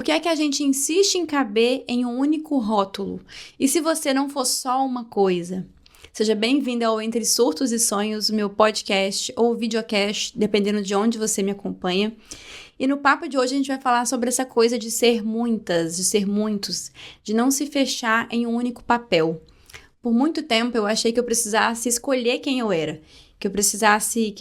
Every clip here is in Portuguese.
Por que é que a gente insiste em caber em um único rótulo? E se você não for só uma coisa? Seja bem-vindo ao Entre Surtos e Sonhos, meu podcast ou videocast, dependendo de onde você me acompanha. E no papo de hoje a gente vai falar sobre essa coisa de ser muitas, de ser muitos, de não se fechar em um único papel. Por muito tempo eu achei que eu precisasse escolher quem eu era, que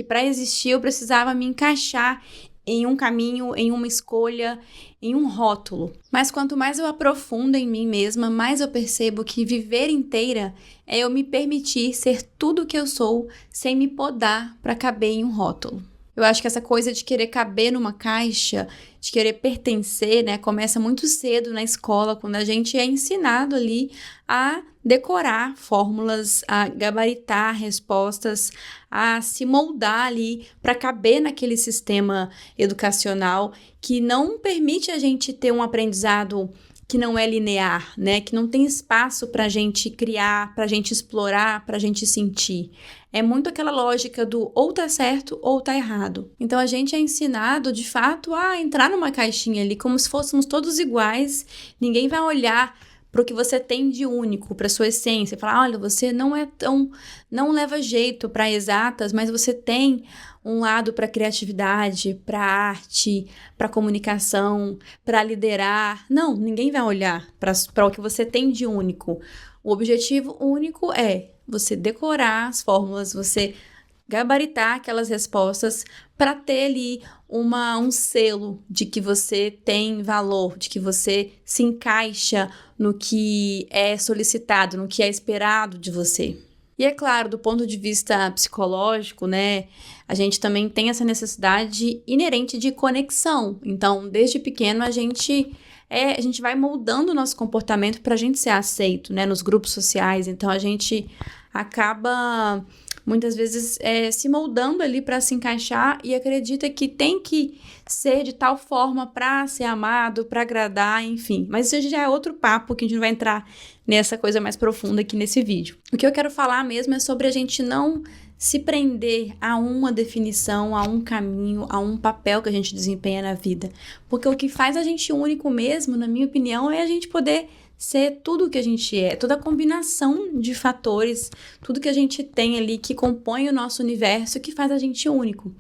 para existir eu precisava me encaixar em um caminho, em uma escolha, em um rótulo. Mas quanto mais eu aprofundo em mim mesma, mais eu percebo que viver inteira é eu me permitir ser tudo o que eu sou sem me podar para caber em um rótulo. Eu acho que essa coisa de querer caber numa caixa, de querer pertencer, né, começa muito cedo na escola, quando a gente é ensinado ali a decorar fórmulas, a gabaritar respostas, a se moldar ali para caber naquele sistema educacional que não permite a gente ter um aprendizado que não é linear, né? Que não tem espaço para a gente criar, para a gente explorar, para a gente sentir. É muito aquela lógica do ou tá certo ou tá errado. Então a gente é ensinado, de fato, a entrar numa caixinha ali como se fôssemos todos iguais. Ninguém vai olhar para o que você tem de único, para sua essência. Falar, olha, você não leva jeito para exatas, mas você tem um lado para criatividade, para arte, para comunicação, para liderar. Não, ninguém vai olhar para o que você tem de único. O objetivo único é você decorar as fórmulas, você gabaritar aquelas respostas para ter ali um selo de que você tem valor, de que você se encaixa no que é solicitado, no que é esperado de você. E é claro, do ponto de vista psicológico, né, a gente também tem essa necessidade inerente de conexão. Então, desde pequeno, a gente vai moldando o nosso comportamento para a gente ser aceito, né, nos grupos sociais. Então, a gente acaba muitas vezes se moldando ali para se encaixar e acredita que tem que ser de tal forma para ser amado, para agradar, enfim. Mas isso já é outro papo que a gente não vai entrar nessa coisa mais profunda aqui nesse vídeo. O que eu quero falar mesmo é sobre a gente não se prender a uma definição, a um caminho, a um papel que a gente desempenha na vida. Porque o que faz a gente único mesmo, na minha opinião, é a gente poder ser tudo o que a gente é, toda a combinação de fatores, tudo que a gente tem ali que compõe o nosso universo, que faz a gente único.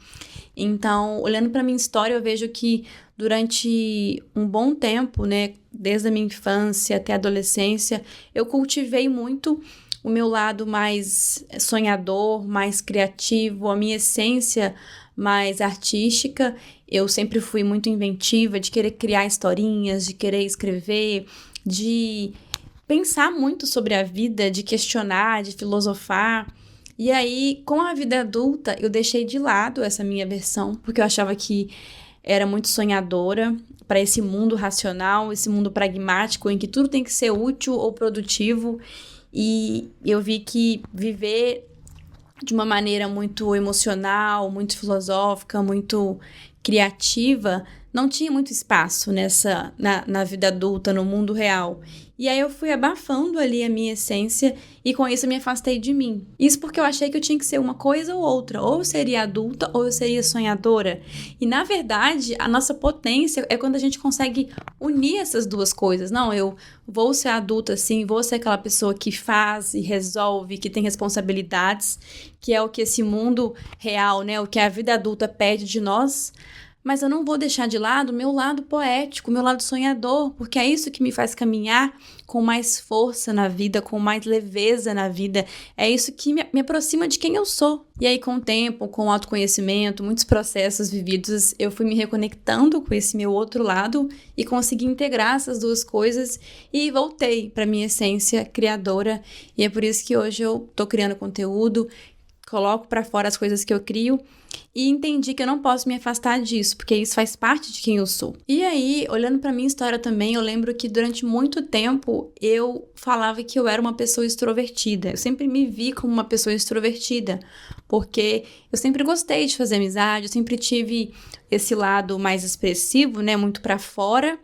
Então, olhando para minha história, eu vejo que durante um bom tempo, né, desde a minha infância até a adolescência, eu cultivei muito o meu lado mais sonhador, mais criativo, a minha essência mais artística. Eu sempre fui muito inventiva, de querer criar historinhas, de querer escrever, de pensar muito sobre a vida, de questionar, de filosofar. E aí, com a vida adulta, eu deixei de lado essa minha versão, porque eu achava que era muito sonhadora para esse mundo racional, esse mundo pragmático, em que tudo tem que ser útil ou produtivo. E eu vi que viver de uma maneira muito emocional, muito filosófica, muito criativa, não tinha muito espaço na vida adulta, no mundo real. E aí eu fui abafando ali a minha essência e com isso eu me afastei de mim. Isso porque eu achei que eu tinha que ser uma coisa ou outra. Ou eu seria adulta ou eu seria sonhadora. E na verdade, a nossa potência é quando a gente consegue unir essas duas coisas. Não, eu vou ser adulta sim, vou ser aquela pessoa que faz e resolve, que tem responsabilidades, que é o que esse mundo real, né, o que a vida adulta pede de nós. Mas eu não vou deixar de lado o meu lado poético, o meu lado sonhador, porque é isso que me faz caminhar com mais força na vida, com mais leveza na vida. É isso que me aproxima de quem eu sou. E aí, com o tempo, com o autoconhecimento, muitos processos vividos, eu fui me reconectando com esse meu outro lado e consegui integrar essas duas coisas e voltei para minha essência criadora. E é por isso que hoje eu tô criando conteúdo, coloco para fora as coisas que eu crio e entendi que eu não posso me afastar disso, porque isso faz parte de quem eu sou. E aí, olhando para minha história também, eu lembro que durante muito tempo eu falava que eu era uma pessoa extrovertida. Eu sempre me vi como uma pessoa extrovertida, porque eu sempre gostei de fazer amizade, eu sempre tive esse lado mais expressivo, né, muito para fora.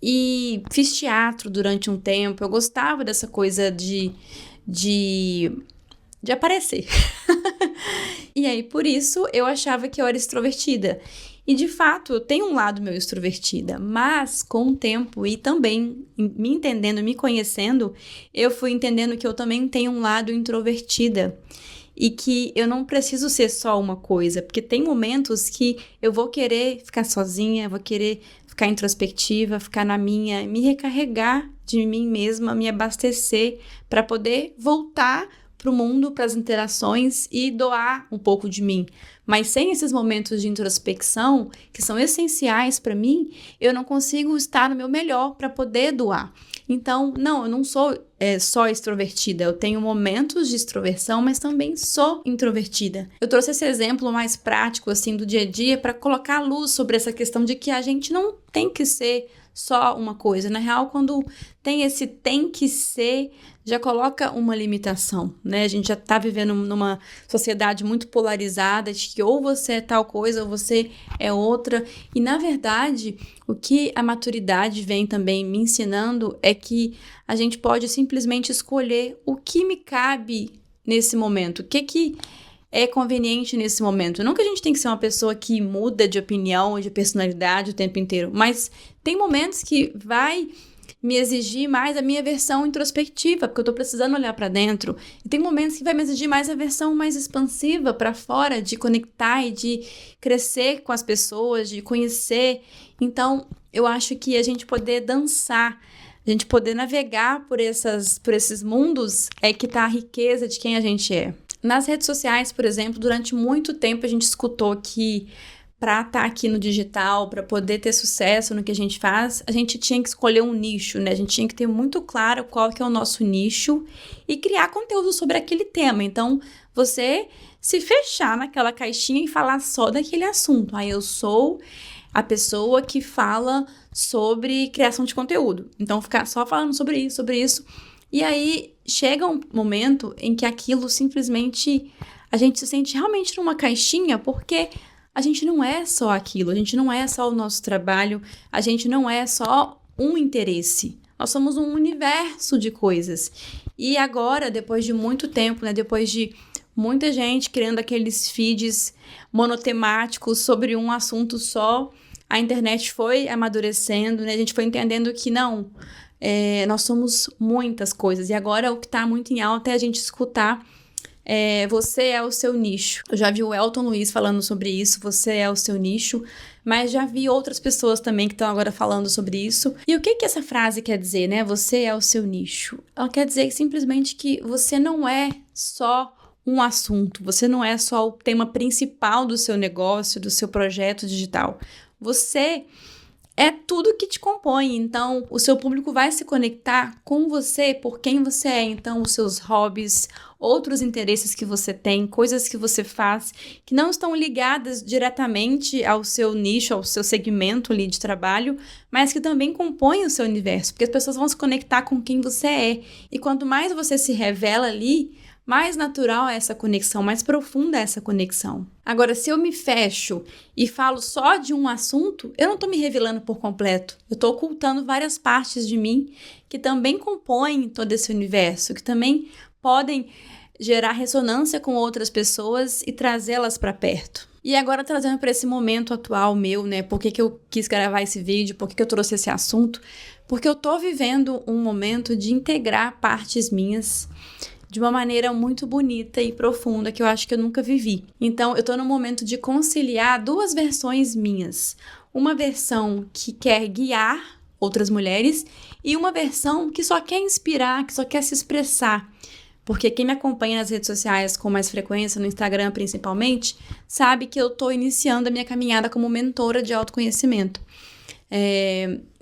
E fiz teatro durante um tempo, eu gostava dessa coisa de aparecer. E aí, por isso, eu achava que eu era extrovertida. E, de fato, eu tenho um lado meu extrovertida, mas com o tempo e também me entendendo, me conhecendo, eu fui entendendo que eu também tenho um lado introvertida. E que eu não preciso ser só uma coisa, porque tem momentos que eu vou querer ficar sozinha, vou querer ficar introspectiva, ficar na minha, me recarregar de mim mesma, me abastecer para poder voltar para o mundo, para as interações e doar um pouco de mim. Mas sem esses momentos de introspecção, que são essenciais para mim, eu não consigo estar no meu melhor para poder doar. Então, não, eu não sou só extrovertida, eu tenho momentos de extroversão, mas também sou introvertida. Eu trouxe esse exemplo mais prático, assim, do dia a dia, para colocar a luz sobre essa questão de que a gente não tem que ser só uma coisa. Na real, quando tem esse tem que ser, já coloca uma limitação, né? A gente já tá vivendo numa sociedade muito polarizada, de que ou você é tal coisa ou você é outra. E, na verdade, o que a maturidade vem também me ensinando é que a gente pode simplesmente escolher o que me cabe nesse momento, o que é conveniente nesse momento. Não que a gente tem que ser uma pessoa que muda de opinião, de personalidade o tempo inteiro, mas tem momentos que vai me exigir mais a minha versão introspectiva, porque eu tô precisando olhar para dentro. E tem momentos que vai me exigir mais a versão mais expansiva para fora, de conectar e de crescer com as pessoas, de conhecer. Então, eu acho que a gente poder dançar, a gente poder navegar por esses mundos é que tá a riqueza de quem a gente é. Nas redes sociais, por exemplo, durante muito tempo a gente escutou que para estar aqui no digital, para poder ter sucesso no que a gente faz, a gente tinha que escolher um nicho, né? A gente tinha que ter muito claro qual que é o nosso nicho e criar conteúdo sobre aquele tema. Então, você se fechar naquela caixinha e falar só daquele assunto. Aí eu sou a pessoa que fala sobre criação de conteúdo. Então, ficar só falando sobre isso. E aí, chega um momento em que aquilo simplesmente... a gente se sente realmente numa caixinha, porque a gente não é só aquilo, a gente não é só o nosso trabalho, a gente não é só um interesse. Nós somos um universo de coisas. E agora, depois de muito tempo, né, depois de muita gente criando aqueles feeds monotemáticos sobre um assunto só, a internet foi amadurecendo, né, a gente foi entendendo que não... nós somos muitas coisas. E agora o que está muito em alta é a gente escutar você é o seu nicho. Eu já vi o Elton Luiz falando sobre isso, você é o seu nicho, mas já vi outras pessoas também que estão agora falando sobre isso. E o que essa frase quer dizer, né? Você é o seu nicho. Ela quer dizer simplesmente que você não é só um assunto, você não é só o tema principal do seu negócio, do seu projeto digital. Você é tudo que te compõe, então o seu público vai se conectar com você por quem você é. Então os seus hobbies, outros interesses que você tem, coisas que você faz que não estão ligadas diretamente ao seu nicho, ao seu segmento ali de trabalho, mas que também compõem o seu universo, porque as pessoas vão se conectar com quem você é. E quanto mais você se revela ali, mais natural é essa conexão, mais profunda é essa conexão. Agora, se eu me fecho e falo só de um assunto, eu não estou me revelando por completo. Eu estou ocultando várias partes de mim que também compõem todo esse universo, que também podem gerar ressonância com outras pessoas e trazê-las para perto. E agora, trazendo para esse momento atual meu, né? Por que eu quis gravar esse vídeo? Por que eu trouxe esse assunto? Porque eu estou vivendo um momento de integrar partes minhas de uma maneira muito bonita e profunda que eu acho que eu nunca vivi. Então, eu tô no momento de conciliar duas versões minhas. Uma versão que quer guiar outras mulheres e uma versão que só quer inspirar, que só quer se expressar. Porque quem me acompanha nas redes sociais com mais frequência, no Instagram principalmente, sabe que eu tô iniciando a minha caminhada como mentora de autoconhecimento.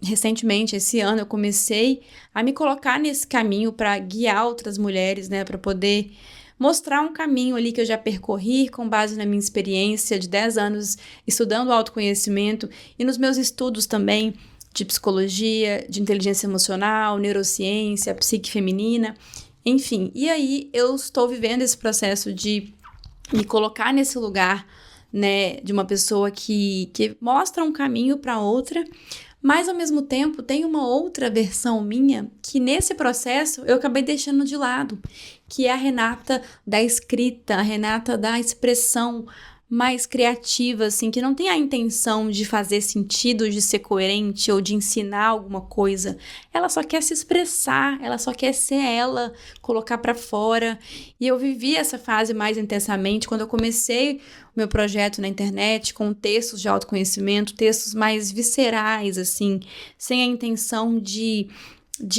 Recentemente, esse ano, eu comecei a me colocar nesse caminho para guiar outras mulheres, né, para poder mostrar um caminho ali que eu já percorri com base na minha experiência de 10 anos estudando autoconhecimento e nos meus estudos também de psicologia, de inteligência emocional, neurociência, psique feminina, enfim. E aí eu estou vivendo esse processo de me colocar nesse lugar, né, de uma pessoa que mostra um caminho para outra, mas ao mesmo tempo tem uma outra versão minha que nesse processo eu acabei deixando de lado, que é a Renata da escrita, a Renata da expressão mais criativa, assim, que não tem a intenção de fazer sentido, de ser coerente ou de ensinar alguma coisa. Ela só quer se expressar, ela só quer ser ela, colocar pra fora. E eu vivi essa fase mais intensamente quando eu comecei o meu projeto na internet com textos de autoconhecimento, textos mais viscerais, assim, sem a intenção de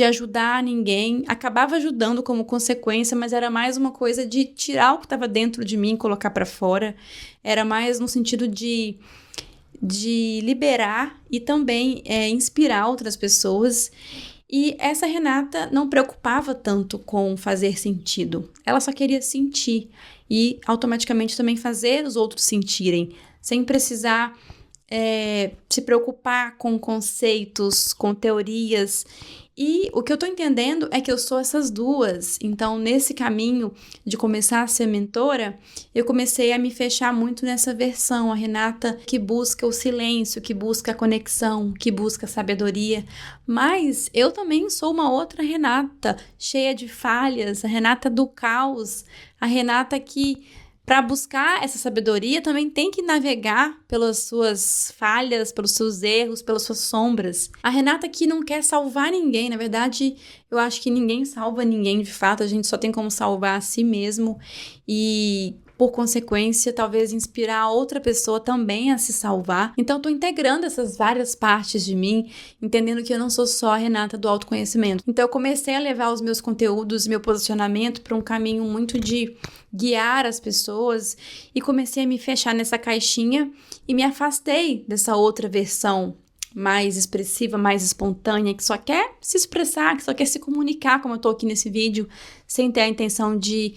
ajudar ninguém, acabava ajudando como consequência, mas era mais uma coisa de tirar o que estava dentro de mim e colocar para fora, era mais no sentido de liberar e também inspirar outras pessoas. E essa Renata não preocupava tanto com fazer sentido, ela só queria sentir e automaticamente também fazer os outros sentirem, sem precisar se preocupar com conceitos, com teorias. E o que eu tô entendendo é que eu sou essas duas. Então, nesse caminho de começar a ser mentora, eu comecei a me fechar muito nessa versão, a Renata que busca o silêncio, que busca a conexão, que busca a sabedoria. Mas eu também sou uma outra Renata, cheia de falhas, a Renata do caos, a Renata que, para buscar essa sabedoria, também tem que navegar pelas suas falhas, pelos seus erros, pelas suas sombras. A Renata que não quer salvar ninguém, na verdade, eu acho que ninguém salva ninguém de fato, a gente só tem como salvar a si mesmo e, por consequência, talvez inspirar outra pessoa também a se salvar. Então, eu tô integrando essas várias partes de mim, entendendo que eu não sou só a Renata do autoconhecimento. Então, eu comecei a levar os meus conteúdos, meu posicionamento para um caminho muito de guiar as pessoas e comecei a me fechar nessa caixinha e me afastei dessa outra versão mais expressiva, mais espontânea, que só quer se expressar, que só quer se comunicar, como eu tô aqui nesse vídeo, sem ter a intenção de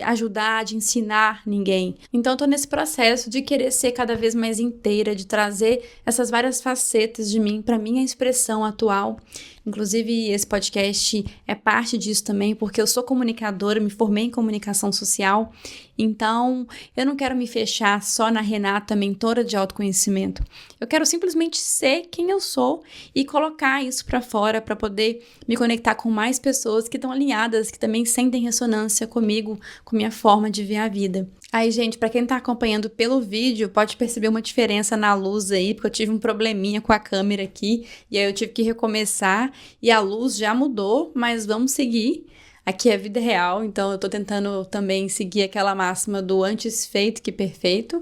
ajudar, de ensinar ninguém. Então, eu tô nesse processo de querer ser cada vez mais inteira, de trazer essas várias facetas de mim para minha expressão atual. Inclusive, esse podcast é parte disso também, porque eu sou comunicadora, me formei em comunicação social, então eu não quero me fechar só na Renata, mentora de autoconhecimento. Eu quero simplesmente ser quem eu sou e colocar isso para fora para poder me conectar com mais pessoas que estão alinhadas, que também sentem ressonância comigo, com minha forma de ver a vida. Aí, gente, pra quem tá acompanhando pelo vídeo, pode perceber uma diferença na luz aí, porque eu tive um probleminha com a câmera aqui, e aí eu tive que recomeçar, e a luz já mudou, mas vamos seguir. Aqui é vida real, então eu tô tentando também seguir aquela máxima do antes feito que perfeito,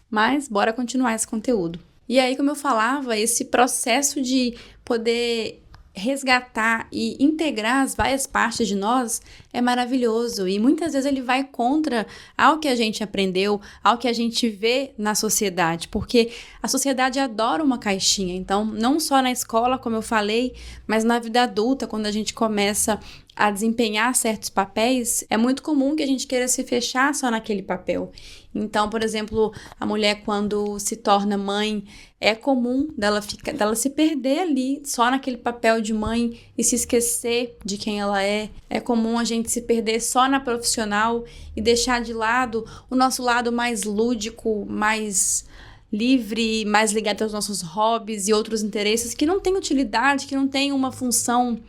mas bora continuar esse conteúdo. E aí, como eu falava, esse processo de poder resgatar e integrar as várias partes de nós é maravilhoso e muitas vezes ele vai contra ao que a gente aprendeu, ao que a gente vê na sociedade, porque a sociedade adora uma caixinha, então não só na escola, como eu falei, mas na vida adulta, quando a gente começa a desempenhar certos papéis, é muito comum que a gente queira se fechar só naquele papel. Então, por exemplo, a mulher quando se torna mãe, é comum dela se perder ali só naquele papel de mãe e se esquecer de quem ela é. É comum a gente se perder só na profissional e deixar de lado o nosso lado mais lúdico, mais livre, mais ligado aos nossos hobbies e outros interesses que não tem utilidade, que não tem uma função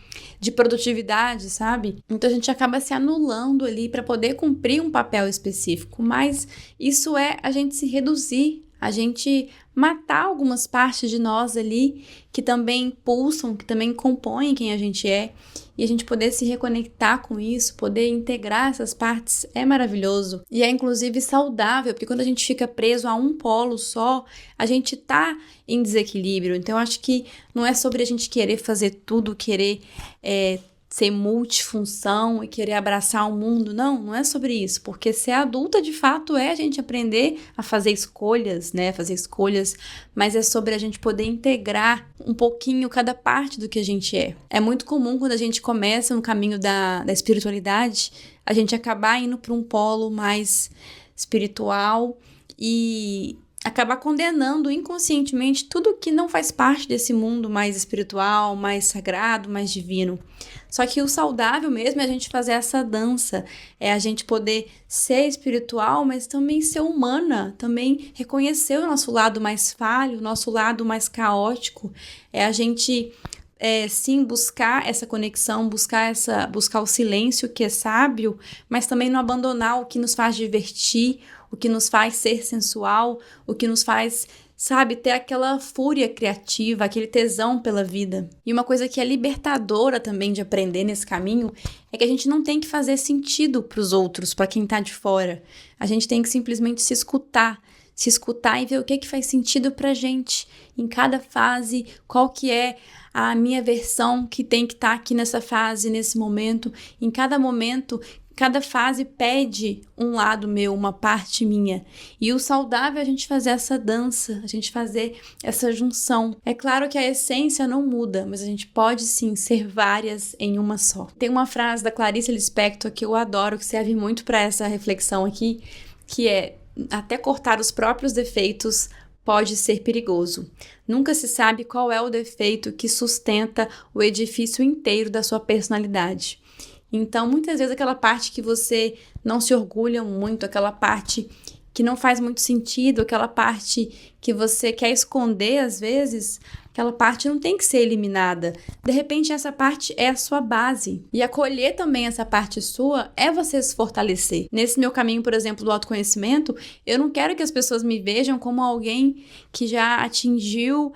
de produtividade, sabe? Então a gente acaba se anulando ali para poder cumprir um papel específico, mas isso é a gente se reduzir, a gente matar algumas partes de nós ali que também pulsam, que também compõem quem a gente é, e a gente poder se reconectar com isso, poder integrar essas partes é maravilhoso. E é inclusive saudável, porque quando a gente fica preso a um polo só, a gente tá em desequilíbrio. Então eu acho que não é sobre a gente querer fazer tudo, querer ser multifunção e querer abraçar o mundo. Não é sobre isso, porque ser adulta de fato é a gente aprender a fazer escolhas, né? Fazer escolhas, mas é sobre a gente poder integrar um pouquinho cada parte do que a gente é. É muito comum quando a gente começa no caminho da espiritualidade, a gente acabar indo para um polo mais espiritual e acabar condenando inconscientemente tudo que não faz parte desse mundo mais espiritual, mais sagrado, mais divino. Só que o saudável mesmo é a gente fazer essa dança, é a gente poder ser espiritual, mas também ser humana, também reconhecer o nosso lado mais falho, o nosso lado mais caótico, é a gente sim buscar essa conexão, buscar o silêncio que é sábio, mas também não abandonar o que nos faz divertir, o que nos faz ser sensual, o que nos faz, sabe, ter aquela fúria criativa, aquele tesão pela vida. E uma coisa que é libertadora também de aprender nesse caminho é que a gente não tem que fazer sentido para os outros, para quem tá de fora. A gente tem que simplesmente se escutar e ver o que faz sentido pra gente em cada fase, qual que é a minha versão que tem que estar aqui nessa fase, nesse momento. Em cada momento, cada fase pede um lado meu, uma parte minha. E o saudável é a gente fazer essa dança, a gente fazer essa junção. É claro que a essência não muda, mas a gente pode sim ser várias em uma só. Tem uma frase da Clarice Lispector que eu adoro, que serve muito para essa reflexão aqui, que é: até cortar os próprios defeitos pode ser perigoso. Nunca se sabe qual é o defeito que sustenta o edifício inteiro da sua personalidade. Então, muitas vezes aquela parte que você não se orgulha muito, aquela parte que não faz muito sentido, aquela parte que você quer esconder às vezes, aquela parte não tem que ser eliminada. De repente, essa parte é a sua base. E acolher também essa parte sua é você se fortalecer. Nesse meu caminho, por exemplo, do autoconhecimento, eu não quero que as pessoas me vejam como alguém que já atingiu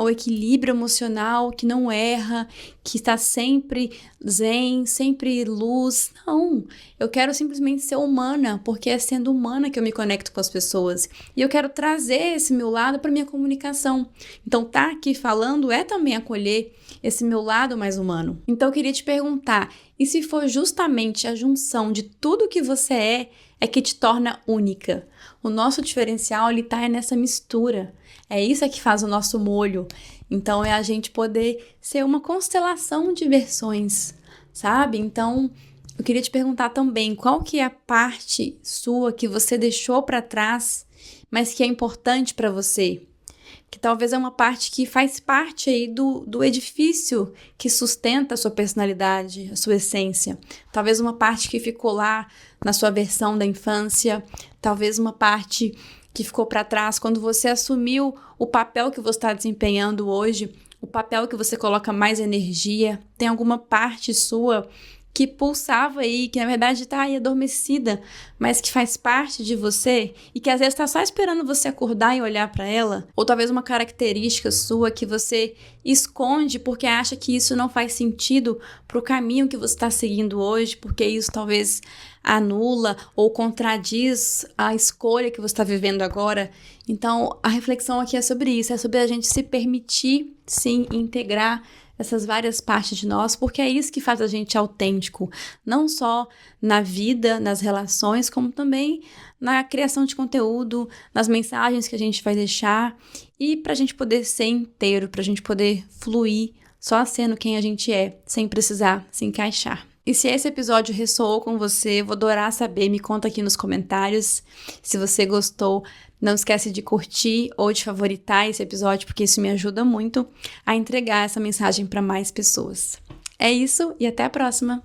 o equilíbrio emocional, que não erra, que está sempre zen, sempre luz. Não, eu quero simplesmente ser humana, porque é sendo humana que eu me conecto com as pessoas. E eu quero trazer esse meu lado para minha comunicação. Então, tá aqui falando é também acolher esse meu lado mais humano. Então, eu queria te perguntar, e se for justamente a junção de tudo que você é que te torna única? O nosso diferencial, ele tá nessa mistura. É isso que faz o nosso molho. Então, é a gente poder ser uma constelação de versões, sabe? Então, eu queria te perguntar também, qual que é a parte sua que você deixou para trás, mas que é importante para você? Que talvez é uma parte que faz parte aí do edifício que sustenta a sua personalidade, a sua essência. Talvez uma parte que ficou lá na sua versão da infância, talvez uma parte que ficou para trás quando você assumiu o papel que você está desempenhando hoje, o papel que você coloca mais energia. Tem alguma parte sua que pulsava aí, que na verdade tá aí adormecida, mas que faz parte de você e que às vezes tá só esperando você acordar e olhar para ela, ou talvez uma característica sua que você esconde porque acha que isso não faz sentido pro caminho que você está seguindo hoje, porque isso talvez anula ou contradiz a escolha que você está vivendo agora. Então, a reflexão aqui é sobre isso, é sobre a gente se permitir, sim, integrar essas várias partes de nós, porque é isso que faz a gente autêntico, não só na vida, nas relações, como também na criação de conteúdo, nas mensagens que a gente vai deixar, e para a gente poder ser inteiro, para a gente poder fluir só sendo quem a gente é, sem precisar se encaixar. E se esse episódio ressoou com você, vou adorar saber, me conta aqui nos comentários. Se você gostou, não esquece de curtir ou de favoritar esse episódio, porque isso me ajuda muito a entregar essa mensagem para mais pessoas. É isso e até a próxima!